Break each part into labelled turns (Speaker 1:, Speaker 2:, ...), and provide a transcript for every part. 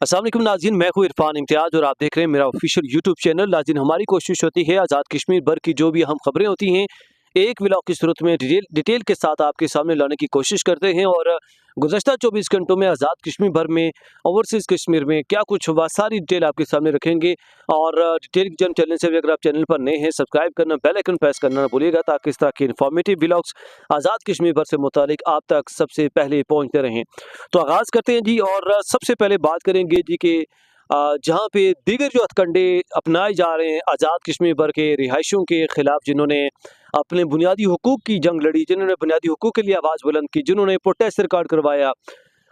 Speaker 1: अस्सलाम वालेकुम नाज़रीन, मैं हूँ इरफान इम्तियाज़ और आप देख रहे हैं मेरा ऑफिशियल यूट्यूब चैनल। नाज़रीन, हमारी कोशिश होती है आज़ाद कश्मीर भर की जो भी अहम खबरें होती हैं, एक व्लॉग की सूरत में डिटेल के साथ आपके सामने लाने की कोशिश करते हैं। और गुज़श्ता 24 घंटों में आज़ाद कश्मीर भर में, ओवरसीज़ कश्मीर में क्या कुछ हुआ, सारी डिटेल आपके सामने रखेंगे। और डिटेल जन चैनल से भी अगर आप चैनल पर नए हैं, सब्सक्राइब करना, बेल आइकन प्रेस करना ना भूलिएगा, ताकि इस तरह के इन्फॉर्मेटिव व्लॉग्स आज़ाद कश्मीर भर से मुतालिक आप तक सबसे पहले पहुँचते रहें। तो आगाज़ करते हैं जी। और सबसे पहले बात करेंगे जी कि जहाँ पे दीगर जो हथकंडे अपनाए जा रहे हैं आज़ाद कश्मीर भर के रिहायशियों के खिलाफ, जिन्होंने अपने बुनियादी हुकूक की जंग लड़ी, जिन्होंने बुनियादी हुकूक के लिए आवाज़ बुलंद की, जिन्होंने प्रोटेस्ट रिकॉर्ड करवाया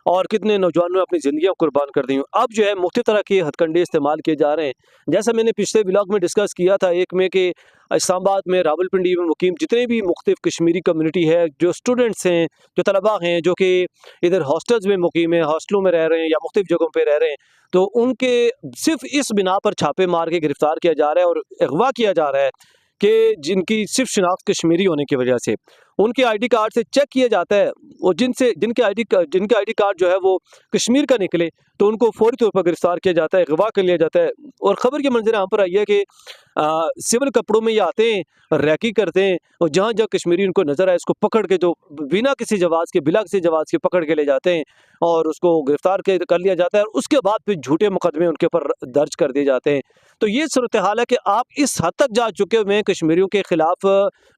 Speaker 1: और कितने नौजवानों ने अपनी ज़िंदगियाँ कुर्बान कर दी। अब जो है मुख्तलिफ तरह के हथकंडे इस्तेमाल किए जा रहे हैं। जैसा मैंने पिछले व्लॉग में डिस्कस किया था एक में, कि इस्लामाबाद में रावलपिंडी में मुकीम जितने भी मुख्तलिफ कश्मीरी कम्युनिटी है, जो स्टूडेंट्स हैं, जो तलबा हैं, जो कि इधर हॉस्टल्स में मुकीम है, हॉस्टलों में रह रहे हैं या मुख्तलिफ जगहों पर रह रहे हैं, तो उनके सिर्फ इस बिना पर छापे मार के गिरफ्तार किया जा रहा है और अगवा किया जा रहा है कि जिनकी सिर्फ शिनाख्त कश्मीरी होने की वजह से उनके आईडी कार्ड से चेक किया जाता है, और जिनके आईडी कार्ड जो है वो कश्मीर का निकले, तो उनको फौरी तौर पर गिरफ्तार किया जाता है, अगवा कर लिया जाता है। और ख़बर की मंजर यहाँ पर आई है कि सिविल कपड़ों में ये आते हैं, रैकी करते हैं, और जहाँ जहाँ कश्मीरी उनको नज़र आए उसको पकड़ के, जो बिना किसी जवाज़ के पकड़ के ले जाते हैं और उसको गिरफ्तार कर लिया जाता है, और उसके बाद फिर झूठे मुकदमे उनके ऊपर दर्ज कर दिए जाते हैं। तो ये सूरत हाल है कि आप इस हद तक जा चुके हुए हैं कश्मीरियों के खिलाफ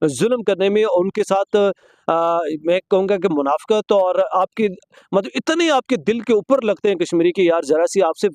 Speaker 1: जुल्म करने में, और उनके साथ मैं कहूँगा कि मुनाफ़िक़त, और आपकी मतलब इतने आपके दिल के ऊपर लगते हैं कश्मीरी की, यार ज़रा सी आप सिर्फ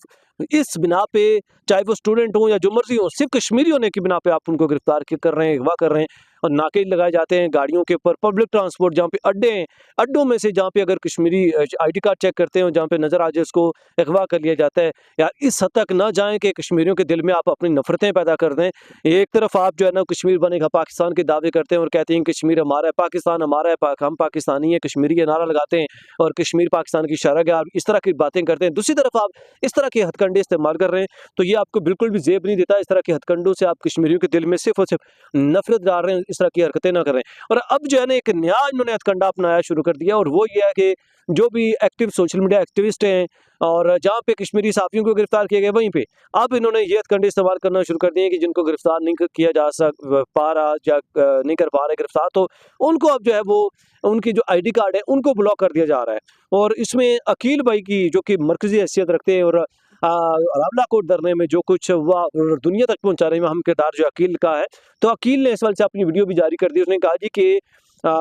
Speaker 1: इस बिना पे, चाहे वो स्टूडेंट हो या जो मर्जी हो, सिर्फ कश्मीरी होने की बिना पे आप उनको गिरफ्तार कर रहे हैं, अगवा कर रहे हैं, और नाके लगाए जाते हैं गाड़ियों के ऊपर। पब्लिक ट्रांसपोर्ट जहाँ पे अड्डे हैं, अड्डों में से जहाँ पे अगर कश्मीरी आईडी कार्ड चेक करते हैं, जहाँ पे नज़र आ जाए उसको अगवा कर लिया जाता है। यार इस हद तक ना जाएं कि कश्मीरियों के दिल में आप अपनी नफरतें पैदा कर दें। एक तरफ आप जो है ना कश्मीर बनेगा पाकिस्तान के दावे करते हैं और कहते हैं कश्मीर हमारा है, पाकिस्तान हमारा है, हम पाकिस्तानी हैं, कश्मीरी ये नारा लगाते हैं और कश्मीर पाकिस्तान की शरह, आप इस तरह की बातें करते हैं। दूसरी तरफ आप इस तरह के हथकंडे इस्तेमाल कर रहे हैं, तो ये आपको बिल्कुल भी जेब नहीं देता। इस तरह के हथकंडों से आप कश्मीरियों के दिल में सिर्फ और सिर्फ नफरत डाल रहे हैं, इस तरह की हरकतें ना करें। और अब जो है ना एक नया इन्होंने हथकंडा अपनाया शुरू कर दिया, और वो ये है कि जो भी एक्टिव सोशल मीडिया एक्टिविस्ट हैं, और जहाँ पे कश्मीरी साथियों को गिरफ्तार किया गया, वहीं पे अब इन्होंने ये हथकंडे इस्तेमाल करना शुरू कर दिए कि जिनको गिरफ्तार नहीं किया जा पा रहा या नहीं कर पा रहे गिरफ्तार, तो उनको अब जो है वो उनकी जो आईडी कार्ड है उनको ब्लॉक कर दिया जा रहा है। और इसमें अकील भाई की, जो कि मरकजी हैसियत रखते हैं और रावला कोट धरने में जो कुछ हुआ और दुनिया तक पहुंचाने में अहम किरदार जो अकील का है, तो अकील ने इस वजह से अपनी वीडियो भी जारी कर दी। उसने कहा जी कि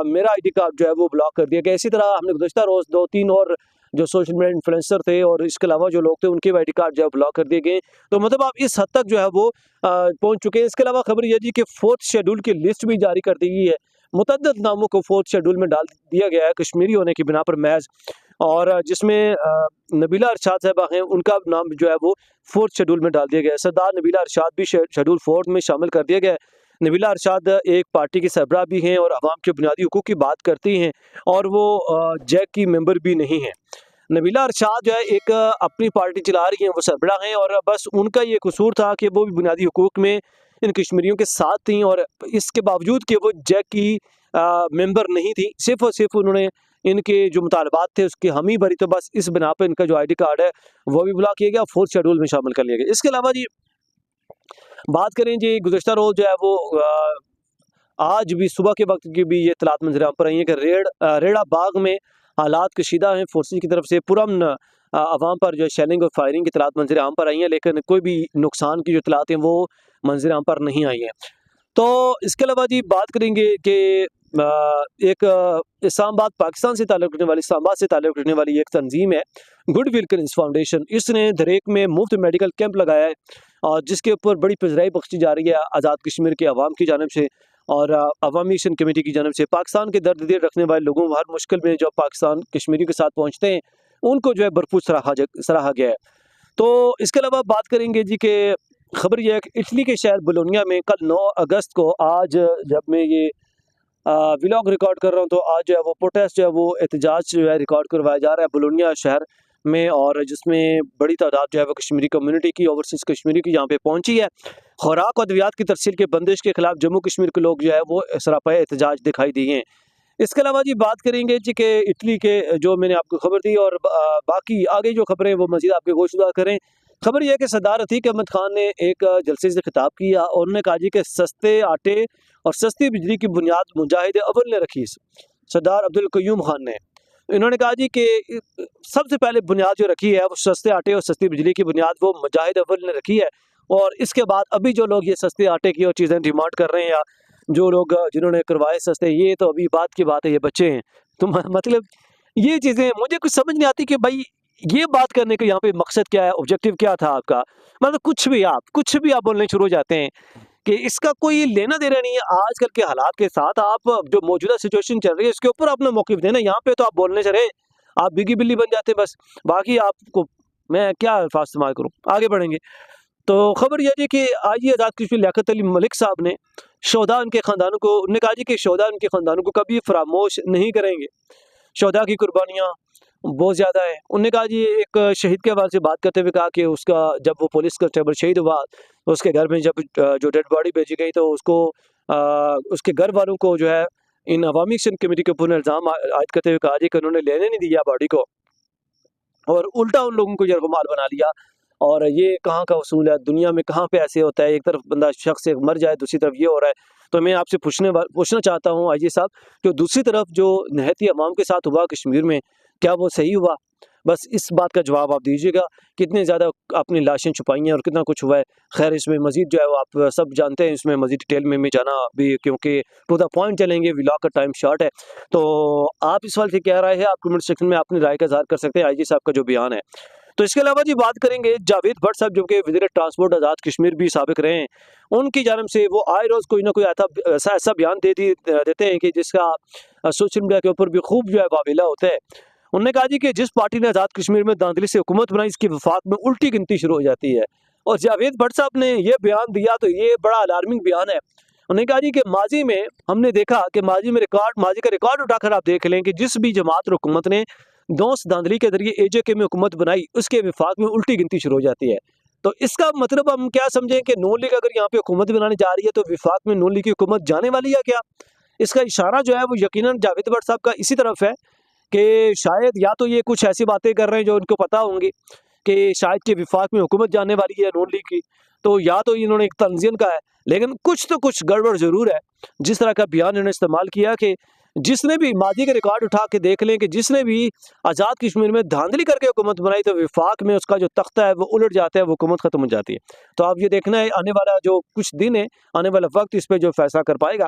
Speaker 1: मेरा आईडी कार्ड जो है वो ब्लॉक कर दिया गया। इसी तरह हमने गुज़श्ता रोज़ 2-3 और जो सोशल मीडिया इन्फ्लुएंसर थे और इसके अलावा जो लोग थे, उनके आईडी कार्ड जो है ब्लॉक कर दिए गए। तो मतलब आप इस हद तक जो है वो पहुंच चुके हैं। इसके अलावा खबर यह जी कि 4th शेड्यूल की लिस्ट भी जारी कर दी गई है। मुतअद्दिद नामों को 4th शेड्यूल में डाल दिया गया है कश्मीरी होने की बिना पर महज, और जिसमें नबीला अरशाद साहिबा हैं, उनका नाम जो है वो 4th शेड्यूल में डाल दिया गया है। सरदार नबीला अरशाद भी शेड्यूल 4 में शामिल कर दिया गया है। नबीला अरशाद एक पार्टी की सरबराह भी हैं और अवाम के बुनियादी हुकूक की बात करती हैं, और वो जैक की मेंबर भी नहीं हैं। नबीला अरशाद जो है एक अपनी पार्टी चला रही हैं, वो सरबराह हैं, और बस उनका ये कसूर था कि वो भी बुनियादी हुकूक में इन कश्मीरियों के साथ थी, और इसके बावजूद कि वो जैक की मेंबर नहीं थी, सिर्फ और सिर्फ उन्होंने इनके जो मुतालबात थे उसकी हामी भरी, तो बस इस बिना पर इनका जो आईडी कार्ड है वो भी ब्लॉक किया गया, 4th शेड्यूल में शामिल कर लिया गया। इसके अलावा जी बात करें जी, गुज़श्ता रोज़ जो है वो आज भी सुबह के वक्त की भी ये इत्तलात मंज़र आम पर आई है कि रेड़ा बाग में हालात कशीदा हैं। फोर्सेस की तरफ से पुरअमन अवाम पर जो शेलिंग और फायरिंग की इत्तलात मंज़र आम पर आई हैं, लेकिन कोई भी नुकसान की जो इत्तलात हैं वो मंज़र आम पर नहीं आई हैं। तो इसके अलावा जी बात करेंगे कि एक इस्लामाबाद पाकिस्तान से ताल्लुक़ रखने वाली, इस्लामाबाद से ताल्लुक़ रखने वाली एक तंजीम है गुड विल्किंस फाउंडेशन। इसने दरेक में मुफ्त मेडिकल कैंप लगाया है, और जिसके ऊपर बड़ी पज़राई बख्शी जा रही है आज़ाद कश्मीर के अवाम की जानिब से और अवामी एक्शन कमेटी की जानिब से। पाकिस्तान के दर्द दिल रखने वाले लोगों को हर मुश्किल में जो पाकिस्तान कश्मीरी के साथ पहुँचते हैं, उनको जो है भरपूर सराहा गया है। तो इसके अलावा बात करेंगे जी कि खबर यह है कि इटली के शहर बोलोनिया में कल 9 अगस्त को, आज जब मैं ये व्लॉग रिकॉर्ड कर रहा हूँ, तो आज जो है वो प्रोटेस्ट जो है वो एहतजाज जो है रिकॉर्ड करवाया जा रहा है बोलोनिया शहर में, और जिसमें बड़ी तादाद जो है वो कश्मीरी कम्युनिटी की, ओवरसीज़ कश्मीरी की यहाँ पे पहुँची है। खुराक और अद्वियात की तरसील के बंदिश के खिलाफ जम्मू कश्मीर के लोग जो है वो सरापा एहतजाज दिखाई दिए हैं। इसके अलावा जी बात करेंगे जी कि इटली के जो मैंने आपको खबर दी और बाकी आगे जो खबरें वो मज़ीद आपके गोशुदा करें। खबर ये है कि सरदार अतीक अहमद खान ने एक जलसे से खिताब किया और उन्होंने कहा जी कि सस्ते आटे और सस्ती बिजली की बुनियाद मुजाहिद अव्वल ने रखी। सरदार अब्दुल कयूम खान ने इन्होंने कहा जी कि सबसे पहले बुनियाद जो रखी है वो सस्ते आटे और सस्ती बिजली की बुनियाद वो मुजाहिद अव्वल ने रखी है। और इसके बाद अभी जो लोग ये सस्ते आटे की और चीज़ें डिमांड कर रहे हैं या जो लोग जिन्होंने करवाए सस्ते, ये तो अभी बात की बात है, ये बच्चे हैं। तो मतलब ये चीज़ें मुझे कुछ समझ नहीं आती कि भाई ये बात करने का यहाँ पे मकसद क्या है, ऑब्जेक्टिव क्या था आपका? मतलब कुछ भी आप बोलने शुरू हो जाते हैं कि इसका कोई लेना देना नहीं है। आजकल के हालात के साथ आप जो मौजूदा सिचुएशन चल रही है इसके ऊपर अपना मौक़िफ़ देना। यहाँ पे तो आप बोलने से रहे, आप बिगी बिल्ली बन जाते हैं बस। बाकी आपको मैं क्या अल्फ़ाज़ इस्तेमाल करूँ? आगे बढ़ेंगे। तो खबर ये है कि आज ही आज़ाद कश्मीर लियाकत अली मलिक साहब ने शोहदा उनके ख़ानदानों को उन्होंने कहा जी कि शोहदा उनके ख़ानदानों को कभी फरामोश नहीं करेंगे। शोहदा की कुर्बानियाँ बहुत ज़्यादा है। उन्होंने कहा जी एक शहीद के हवाले से बात करते हुए कहा कि उसका जब वो पुलिस कांस्टेबल शहीद हुआ, तो उसके घर में जब जो डेड बॉडी भेजी गई तो उसको उसके घर वालों को जो है इन अवामी एक्शन कमेटी के ऊपर इल्ज़ाम आयद करते हुए कहा जी कि उन्होंने लेने नहीं दिया बॉडी को और उल्टा उन लोगों को यरग़माल बना लिया। और ये कहाँ का उसूल है? दुनिया में कहाँ पे ऐसे होता है? एक तरफ बंदा शख्स एक मर जाए, दूसरी तरफ ये हो रहा है। तो मैं आपसे पूछना चाहता हूँ आईजी साहब कि दूसरी तरफ जो निहत्ती अवाम के साथ हुआ कश्मीर में, क्या वो सही हुआ? बस इस बात का जवाब आप दीजिएगा। कितनी ज़्यादा आपने लाशें छुपाई हैं और कितना कुछ हुआ है? ख़ैर इसमें मज़ीद जो है वो आप सब जानते हैं, इसमें मज़ीद डिटेल में जाना भी क्योंकि टू द पॉइंट चलेंगे, व्लॉग का टाइम शॉर्ट है। तो आप इस सवाल से क्या राय है? आप कमेंट सेक्शन में अपनी राय का इज़हार कर सकते हैं आईजी साहब का जो बयान है। तो इसके अलावा जी बात करेंगे जावेद भट्ट साहब जो कि वज़ीर ट्रांसपोर्ट आज़ाद कश्मीर भी साबिक रहे हैं। उनकी जानिब से वो आए रोज़ कोई ना कोई ऐसा बयान देते हैं कि जिसका सोशल मीडिया के ऊपर भी खूब जो है वाविला होता है। उन्होंने कहा जी कि जिस पार्टी ने आज़ाद कश्मीर में धांधली से हुकूमत बनाई इसकी वफाक में उल्टी गिनती शुरू हो जाती है। और जावेद भट्ट साहब ने ये बयान दिया तो ये बड़ा अलार्मिंग बयान है। उन्होंने कहा जी कि माजी में हमने देखा कि माजी का रिकॉर्ड उठाकर आप देख लें कि जिस भी जमात और हुकूमत ने दोस्त धांधली के जरिए एजेके में हुकूमत बनाई उसके विफाक में उल्टी गिनती शुरू हो जाती है। तो इसका मतलब हम क्या समझें कि नून लीग अगर यहाँ पे हुकूमत बनाने जा रही है तो विफाक में नून लीग की हुकूमत जाने वाली है क्या? इसका इशारा जो है वो यकीनन जावेद भट्ट साहब का इसी तरफ है कि शायद या तो ये कुछ ऐसी बातें कर रहे हैं जो उनको पता होंगी कि शायद के विफाक में हुकूमत जाने वाली है नून लीग की, तो या तो इन्होंने एक तंज़ीम का है, लेकिन कुछ तो कुछ गड़बड़ ज़रूर है। जिस तरह का बयान इन्होंने इस्तेमाल किया कि जिसने भी माजी के रिकॉर्ड उठा के देख लें कि जिसने भी आज़ाद कश्मीर में धांधली करके हुकूमत बनाई तो विफाक में उसका जो तख्ता है वो उलट जाता है, वो हुकूमत ख़त्म हो जाती है। तो आप ये देखना है आने वाला जो कुछ दिन है, आने वाला वक्त इस पे जो फैसला कर पाएगा।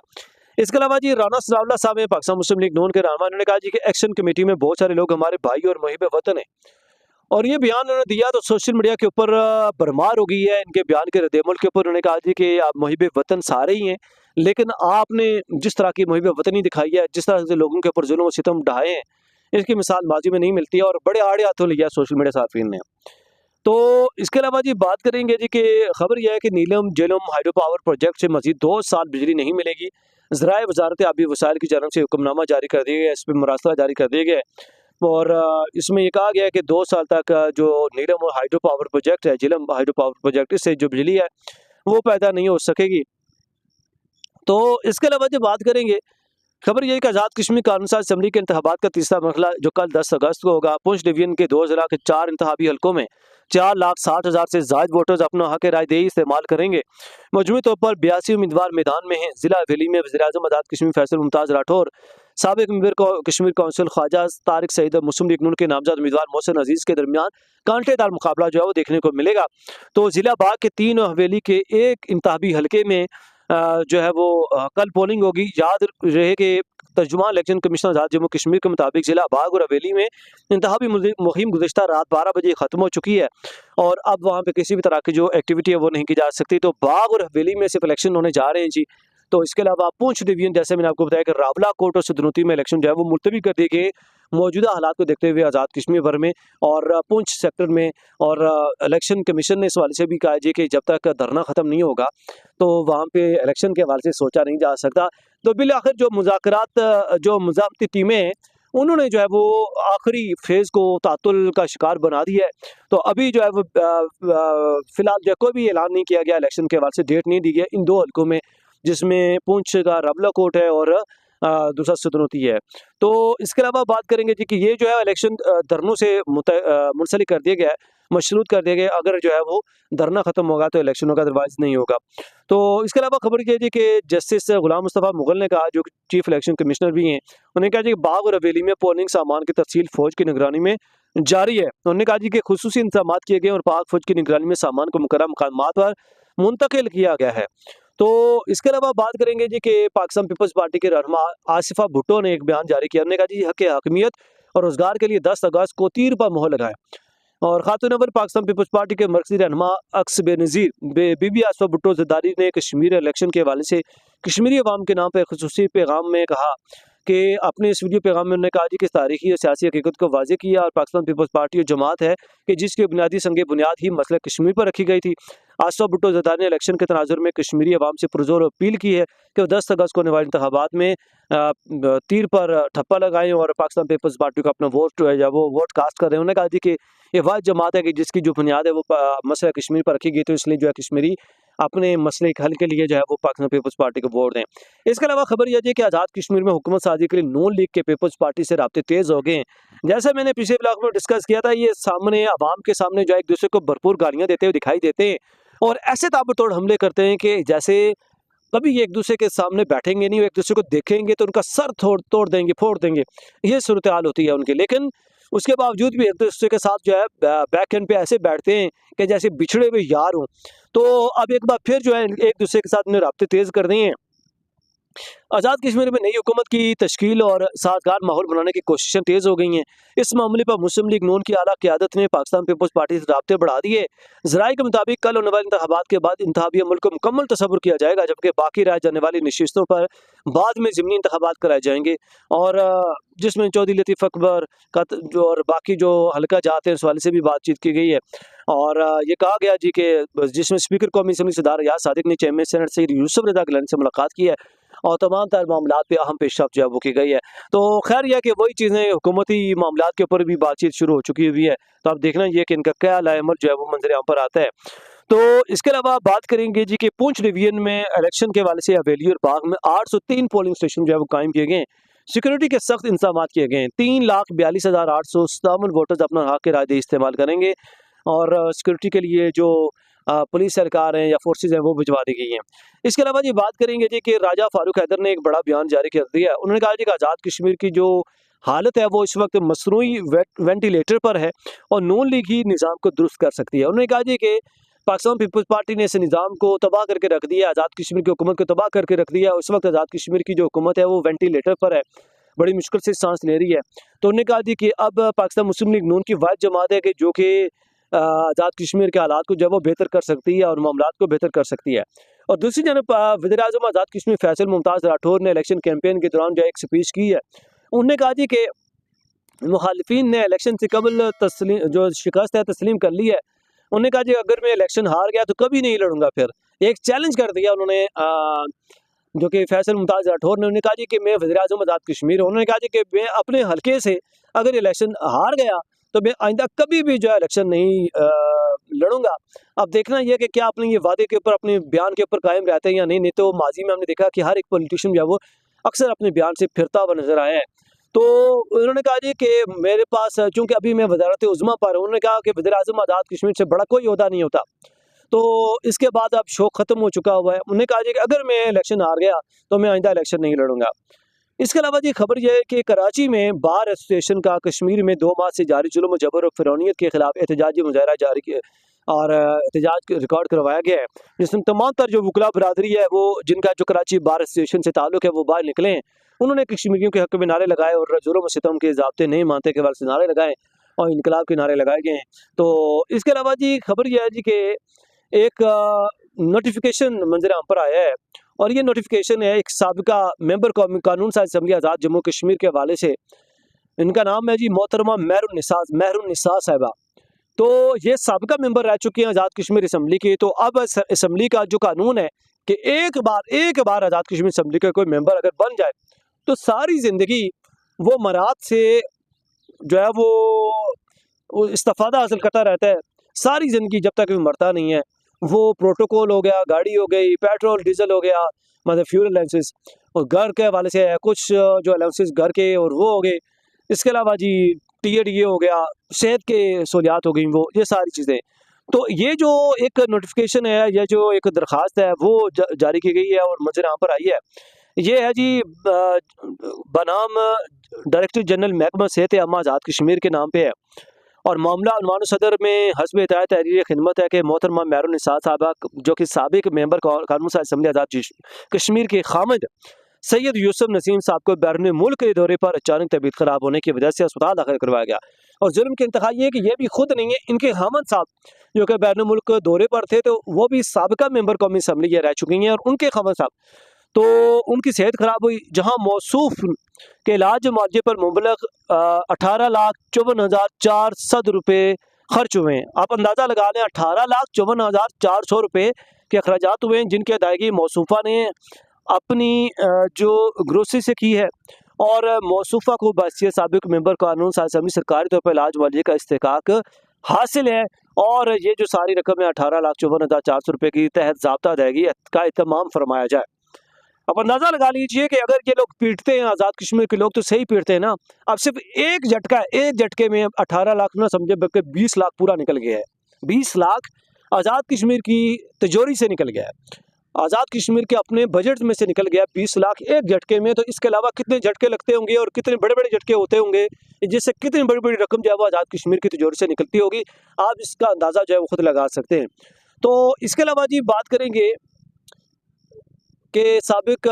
Speaker 1: इसके अलावा जी राना सनाउल्लाह साहब हैं पाकिस्तान मुस्लिम लीग नून के रहनुमा, उन्होंने कहा जी कि एक्शन कमेटी में बहुत सारे लोग हमारे भाई और मुहिब वतन हैं। और ये बयान उन्होंने दिया तो सोशल मीडिया के ऊपर भरमार हो गई है इनके बयान के रद्द-ए-अमल के ऊपर। उन्होंने कहा जी कि आप मुहिब वतन सारे ही हैं, लेकिन आपने जिस तरह की मुहिब वतनी दिखाई है, जिस तरह से लोगों के ऊपर जुल्म और सितम ढाए हैं, इसकी मिसाल माजी में नहीं मिलती है और बड़े आड़े हाथों लिया सोशल मीडिया सार्फिन ने। तो इसके अलावा जी बात करेंगे जी कि खबर यह है कि नीलम झेलम हाइड्रो पावर प्रोजेक्ट से मज़ीद 2 साल बिजली नहीं मिलेगी। ज़राए वज़ारत आबी वसाइल की जानिब से हुक्मनामा जारी कर दिया गया है, इस पे मुरासला जारी कर दिया गया है। और इसमें ये कहा गया है कि 2 साल तक जो नीलम हाइड्रो पावर प्रोजेक्ट है, झेलम हाइड्रो पावर प्रोजेक्ट, इससे जो बिजली है वो पैदा नहीं हो सकेगी। तो इसके अलावा जब बात करेंगे, खबर ये है कि आज़ाद कश्मीर कानून साज़ असम्बली के इंतखाबात का तीसरा मरहला जो कल 10 अगस्त को होगा, पुंछ डिवीजन के 2 ज़िला के 4 इंतखाबी हलकों में 4,60,000 से ज़ायद वोटर्स अपना हक रायदही इस्तेमाल करेंगे। मजमूई तौर पर 82 उम्मीदवार मैदान में हैं। ज़िला हवेली में वज़ीर-ए-आज़म आज़ाद कश्मीर फैसल मुमताज़ राठौर, साबिक़ मेंबर कश्मीर कौंसिल ख्वाजा तारिक सईद, मुस्लिम लीग नून के नामज़द उम्मीदवार मोहसिन अजीज़ के दरमियान कांटेदार मुकाबला जो है वो देखने को मिलेगा। तो ज़िला बाग के 3 और हवेली के 1 इंतखाबी हलके में जो है वो कल पोलिंग होगी। याद रहे कि तर्जुमान इलेक्शन कमिश्नर आज़ाद जम्मू कश्मीर के मुताबिक ज़िला बाग और हवेली में इंतखाबी मुहिम गुज़िश्ता रात 12 बजे ख़त्म हो चुकी है और अब वहाँ पे किसी भी तरह की जो एक्टिविटी है वो नहीं की जा सकती। तो बाग और हवेली में सिर्फ इलेक्शन होने जा रहे हैं जी। तो इसके अलावा पुंछ डिवीजन, जैसे मैंने आपको बताया कि रावला कोट और सदनूती में इलेक्शन जो है वो मुलतवी कर दिए गए मौजूदा हालात को देखते हुए आज़ाद कश्मीर भर में और पुंछ सेक्टर में। और इलेक्शन कमीशन ने इस हवाले से भी कहा जी कि जब तक धरना ख़त्म नहीं होगा तो वहाँ पे इलेक्शन के हवाले से सोचा नहीं जा सकता। तो बिल आखिर जो मुज़ाकरात जो मुज़ाकराती टीमें हैं उन्होंने जो है वो आखिरी फेज़ को तातुल का शिकार बना दिया है। तो अभी जो है वो फ़िलहाल जो कोई भी ऐलान नहीं किया गया, इलेक्शन के हवाले से डेट नहीं दी गई इन 2 हलकों में, जिसमें पुंछ का रावला कोट है और दूसरा सदन होती है। तो इसके अलावा बात करेंगे जी कि ये जो है इलेक्शन धरनों से मुंसलिक कर दिया गया है, मशरूत कर दिया गया है। अगर जो है वो धरना खत्म होगा तो इलेक्शन होगा, अदरवाइज नहीं होगा। तो इसके अलावा खबर ये है जी कि जस्टिस गुलाम मुस्तफ़ा मुगल ने कहा, जो चीफ इलेक्शन कमिश्नर भी हैं, उन्होंने कहा जी कि बाग और हवेली में पोलिंग सामान की तफसील फौज की निगरानी में जारी है। उन्होंने कहा जी कि खुसूसी इंतजामात किए गए और पाक फौज की निगरानी में सामान को मुकर्रम मकामात पर मुंतकिल किया गया है। तो इसके अलावा बात करेंगे जी कि पाकिस्तान पीपल्स पार्टी के रहनुमा आसिफा भुट्टो ने एक बयान जारी किया। उन्होंने कहा जी हक़ हकमियत और रोजगार के लिए 10 अगस्त को तीर पर मोहर लगाएं। और खातून अव्वल पाकिस्तान पीपल्स पार्टी के मरकजी रहनुमा अक्स बेनज़ीर बीबी आसिफा भुट्टो ज़रदारी ने कश्मीर इलेक्शन के हवाले से कश्मीरी अवाम के नाम पर खुसूसी पैगाम में कहा कि अपने इस वीडियो पैगाम में उन्होंने कहा जी कि तारीखी और सियासी हकीकत को वाज़ेह किया और पाकिस्तान पीपल्स पार्टी और जमात है कि जिसकी बुनियादी संग बुनियाद ही मसला कश्मीर पर रखी गई थी। आसिफा भुट्टो ज़रदारी ने इलेक्शन के तनाजुर में कश्मीरी अवाम से पुरजोर अपील की है कि वो 10 अगस्त को होने वाले इंतखाबात में तीर पर ठप्पा लगाएं और पाकिस्तान पीपल्स पार्टी को अपना वोट जो है वो वोट कास्ट कर रहे हैं। उन्होंने कहा जी कि ये वाद जमात है कि जिसकी जो बुनियाद है वो मसला कश्मीर पर रखी गई, तो इसलिए जो है कश्मीरी अपने मसले के हल के लिए जो है वो पाकिस्तान पीपल्स पार्टी को वोट दें। इसके अलावा खबर यह है कि आज़ाद कश्मीर में हुकूमत साजी के लिए नून लीग के पीपल्स पार्टी से राब्ते तेज हो गए हैं। जैसा मैंने पिछले ब्लॉग में डिस्कस किया था, ये सामने आवाम के सामने जो है एक दूसरे को भरपूर गालियां देते हुए दिखाई देते हैं और ऐसे ताबड़तोड़ हमले करते हैं कि जैसे कभी ये एक दूसरे के सामने बैठेंगे नहीं, एक दूसरे को देखेंगे तो उनका सर तोड़ देंगे, फोड़ देंगे। ये सूरत हाल होती है उनकी। लेकिन उसके बावजूद भी एक दूसरे के साथ जो है बैक एंड पे ऐसे बैठते हैं कि जैसे बिछड़े हुए यार हों। तो अब एक बार फिर जो है एक दूसरे के साथ राब्ते तेज कर दिए हैं। आज़ाद कश्मीर में नई हुकूमत की तश्कील और साजगार माहौल बनाने की कोशिशें तेज़ हो गई हैं। इस मामले पर मुस्लिम लीग नून की आला क़यादत ने पाकिस्तान पीपल्स पार्टी से राब्ते बढ़ा दिए। ज़राए के मुताबिक कल होने वाले इंतखाबात के बाद इंतखाबी अमल को मुकम्मल तसव्वुर किया जाएगा, जबकि बाकी रह जाने वाली नशिस्तों पर बाद में ज़िमनी इंतखाबात कराए जाएंगे। और जिसमें चौधरी लतीफ़ अकबर का जो और बाकी जो हल्का जाते हैं उस वाले से भी बातचीत की गई है। और ये कहा गया जी कि जिसमें स्पीकर कौमी असम्बली सरदार रियाज सादिक ने चेयरमैन सेनेट सईद यूसुफ रज़ा गिलानी से मुलाकात की है और तमाम तर मामलात पे अहम पेशरफ्त जो है वो की गई है। तो खैर यह कि वही चीज़ें हुकूमती मामलात के ऊपर भी बातचीत शुरू हो चुकी हुई है। तो अब देखना ये कि इनका क्या लाएमल जो है वो मंजर आम पर आता है। तो इसके अलावा बात करेंगे जी कि पुंछ डिवीजन में इलेक्शन के हवाले से हवेली और बाग में 803 पोलिंग स्टेशन जो है वो कायम किए गए हैं। सिक्योरिटी के सख्त इंतजाम किए गए हैं। 3,42,857 वोटर्स अपना हक राय इस्तेमाल करेंगे और सिक्योरिटी के लिए जो पुलिस सरकार हैं या फोर्सेज हैं वो भिजवा दी गई हैं। इसके अलावा जी बात करेंगे जी कि राजा फारूक हैदर ने एक बड़ा बयान जारी कर दिया। उन्होंने कहा जी कि आज़ाद कश्मीर की जो हालत है वो इस वक्त मसनूई वेंटिलेटर पर है और नून लीग ही निज़ाम को दुरुस्त कर सकती है। उन्होंने कहा जी कि पाकिस्तान पीपल्स पार्टी ने इस निज़ाम को तबाह करके रख दिया, आज़ाद कश्मीर की हुकूमत को तबाह करके रख दिया। उस वक्त आज़ाद कश्मीर की जो हुकूमत है वो वेंटिलेटर पर है, बड़ी मुश्किल से सांस ले रही है। तो उन्होंने कहा जी कि अब पाकिस्तान मुस्लिम लीग नून की वाहिद जमात है कि जो कि आज़ाद कश्मीर के हालात को जब वो बेहतर कर सकती है और मामलात को बेहतर कर सकती है। और दूसरी जानब वज़ीर-ए-आज़म आज़ाद कश्मीर फैसल मुमताज़ राठौर ने इलेक्शन कैंपेन के दौरान जो एक स्पीच की है, उन्होंने कहा जी कि मुखालिफिन ने इलेक्शन से कबल जो शिकस्त है तस्लीम कर ली है। उन्होंने कहा जी अगर मैं इलेक्शन हार गया तो कभी नहीं लड़ूंगा। फिर एक चैलेंज कर दिया उन्होंने जो कि फैसल मुमताज़ राठौर ने। उन्होंने कहा जी कि मैं वज़ीर-ए-आज़म आज़ाद कश्मीर हूँ। उन्होंने कहा जी कि मैं अपने हल्के से अगर इलेक्शन हार गया तो मैं आइंदा कभी भी जो है इलेक्शन नहीं लड़ूंगा। अब देखना यह कि क्या अपने ये वादे के ऊपर अपने बयान के ऊपर कायम रहते हैं या नहीं। नहीं तो माजी में हमने देखा कि हर एक पॉलिटिशियन जो है वो अक्सर अपने बयान से फिरता हुआ नजर आया है। तो उन्होंने कहा जी कि मेरे पास चूंकि अभी मैं वज़ारत उज़्मा पर हूँ, उन्होंने कहा कि वज़ीर-ए-आज़म आज़ाद कश्मीर से बड़ा कोई ओहदा नहीं होता। तो इसके बाद अब शौक ख़त्म हो चुका हुआ है। उन्होंने कहा जी कि अगर मैं इलेक्शन हार गया तो मैं आइंदा इलेक्शन नहीं लड़ूंगा। इसके अलावा जी खबर यह है कि कराची में बार एसोसिएशन का कश्मीर में 2 माह से जारी जुल्म व जबर और फिरौनियत के खिलाफ एहतजाजी मुजाहरा जारी किया और एहतजाज रिकॉर्ड करवाया गया है, जिसमें तमाम तर जो वकला बरादरी है वो जिनका जो कराची बार एसोसिएशन से ताल्लुक है वो बाहर निकले हैं। उन्होंने कश्मीरियों के हक में नारे लगाए और जुल्म व सितम के ज़ाब्ते नहीं मानते के वाले से नारे लगाए और इनकलाब के नारे लगाए गए हैं। तो इसके अलावा जी खबर यह है जी कि एक नोटिफिकेशन मंजर आम पर आया है और ये नोटिफिकेशन है एक साबिका मेंबर कानून साज असम्बली आज़ाद जम्मू कश्मीर के हवाले से। इनका नाम है जी मोहतरमा मेहरुन्निसा साहिबा। तो ये साबिका मेंबर रह चुकी हैं आज़ाद कश्मीर असम्बली की। तो अब असम्बली का जो कानून है कि एक बार आज़ाद कश्मीर असम्बली का कोई मेंबर अगर बन जाए तो सारी ज़िंदगी वो मराद से जो है वो इस्तिफ़ादा हासिल करता रहता है। सारी ज़िंदगी जब तक वो मरता नहीं है। वो प्रोटोकॉल हो गया, गाड़ी हो गई, पेट्रोल डीजल हो गया, मतलब फ्यूल अलाउंसेस, और घर के हवाले से है, कुछ जो अलाउंसेस घर के और वो हो गए। इसके अलावा जी टीएडीए हो गया, सेहत के सहूलियात हो गई, वो ये सारी चीज़ें। तो ये जो एक नोटिफिकेशन है, ये जो एक दरख्वास्त है वो जारी की गई है और मंजर यहाँ पर आई है। ये है जी बनाम डायरेक्टर जनरल महकमा सेहत आमा आज़ाद कश्मीर के नाम पे है और मामला उन्वान सदर में हस्ब हिदायत तहरीर खिदमत है कि मोहतरमा मेहरुन निसा साहबा जो कि साबिक मेंबर कानून साज असम्बली आज़ाद कश्मीर के खामिद सैयद यूसुफ नसीम साहब को बैरून मुल्क के दौरे पर अचानक तबीयत खराब होने की वजह से अस्पताल दाखिल करवाया गया। और जुल्म की इंतहा ये है कि ये भी खुद नहीं है, इनके खामिद साहब जो कि बैरून मुल्क दौरे पर थे, तो वो भी साबिका मेंबर कौमी असम्बली ये रह चुकी हैं और उनके खामिद साहब तो उनकी सेहत खराब हुई, जहाँ मौसूफ के इलाज मुआवजे पर मुबलग 18,54,400 रुपये खर्च हुए हैं। आप अंदाज़ा लगा लें, 18,54,400 रुपये के अखराजात हुए हैं जिनकी अदायगी मौसूफा ने अपनी जो ग्रोसरी से की है और मौसूफा को बासियत साबिक मेंबर कानून साज असम्बली सरकारी तौर पर इलाज मुआवजे का इस्तेकाक हासिल है और ये जो सारी रकम है 18,54,400 रुपये की तहत ज़ाब्ता अदायगी का इत्माम फरमाया जाए। अब अंदाज़ा लगा लीजिए कि अगर ये लोग पीटते हैं, आज़ाद कश्मीर के लोग तो सही पीटते हैं ना। अब सिर्फ एक झटका, एक झटके में 18 लाख ना समझे बल्कि 20 लाख पूरा निकल गया है। 20 लाख आज़ाद कश्मीर की तिजोरी से निकल गया है, आज़ाद कश्मीर के अपने बजट में से निकल गया 20 लाख एक झटके में। तो इसके अलावा कितने झटके लगते होंगे और कितने बड़े बड़े झटके होते होंगे जिससे कितनी बड़ी बड़ी रकम जो है वो आज़ाद कश्मीर की तिजोरी से निकलती होगी, आप इसका अंदाज़ा जो है वो खुद लगा सकते हैं। तो इसके अलावा जी बात करेंगे कि साबिक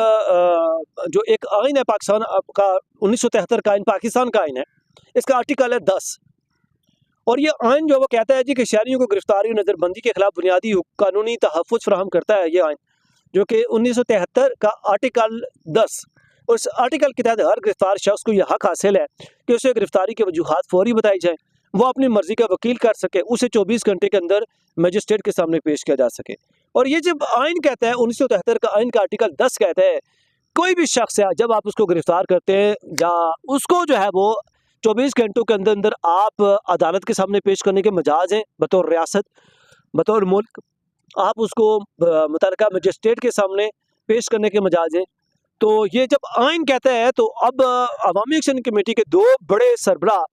Speaker 1: जो एक आइन है पाकिस्तान का 1973 का आइन, पाकिस्तान का आइन है, इसका आर्टिकल है 10 और ये आइन जो वो कहता है जी कि शहरियों को गिरफ्तारी और नज़रबंदी के खिलाफ बुनियादी कानूनी तहफ़्फ़ुज़ फराहम करता है ये आइन, जो कि 1973 का आर्टिकल 10। उस आर्टिकल के तहत हर गिरफ्तार शख्स को यह हक हासिल है कि उसे गिरफ्तारी की वजूहात फौरी बताई जाए, वो अपनी मर्जी का वकील कर सके, उसे 24 घंटे के अंदर मजिस्ट्रेट के सामने पेश किया जा सके। और ये जब आइन कहता है 1973 का आइन का आर्टिकल 10 कहता है कोई भी शख्स है जब आप उसको गिरफ्तार करते हैं या उसको जो है वो 24 घंटों के अंदर अंदर आप अदालत के सामने पेश करने के मजाज हैं, बतौर रियासत, बतौर मुल्क आप उसको मुतल्लिका मजिस्ट्रेट के सामने पेश करने के मजाज हैं। तो ये जब आइन कहता है तो अब अवामी एक्शन कमेटी के दो बड़े सरबराह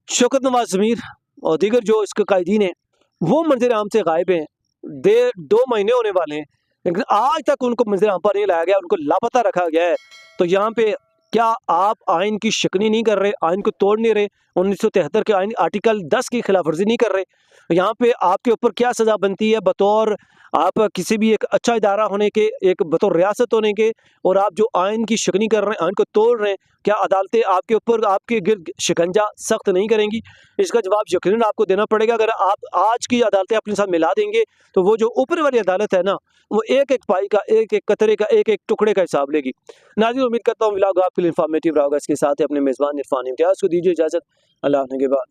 Speaker 1: शौकत नवाज ज़मीर और दीगर जो इसके कायदीन हैं वो मंजर आम से गायब हैं। 2 महीने होने वाले हैं लेकिन आज तक उनको मंजर आम पर नहीं लाया गया, उनको लापता रखा गया है। तो यहाँ पे क्या आप आइन की शिकनी नहीं कर रहे, आइन को तोड़ नहीं रहे, 1973 के आइन आर्टिकल 10 की खिलाफ वर्जी नहीं कर रहे? यहाँ पे आपके ऊपर क्या सज़ा बनती है बतौर आप किसी भी एक अच्छा इदारा होने के, एक बतौर रियासत होने के, और आप जो आइन की शिकनी कर रहे हैं, आइन को तोड़ रहे हैं, क्या अदालतें आपके ऊपर आपके गिर्द शिकंजा सख्त नहीं करेंगी? इसका जवाब यकीनन आपको देना पड़ेगा। अगर आप आज की अदालतें अपने साथ मिला देंगे तो वो जो ऊपर वाली अदालत है ना, वो एक एक पाई का, एक एक कतरे का, एक एक टुकड़े का हिसाब लेगी। नाज़रीन, उम्मीद करता हूँ व्लॉग आपके लिए इन्फॉर्मेटिव रहा होगा। इसके साथ ही अपने मेज़बान इरफान इम्तियाज़ को दीजिए इजाज़त। अल्लाह ने के बाद।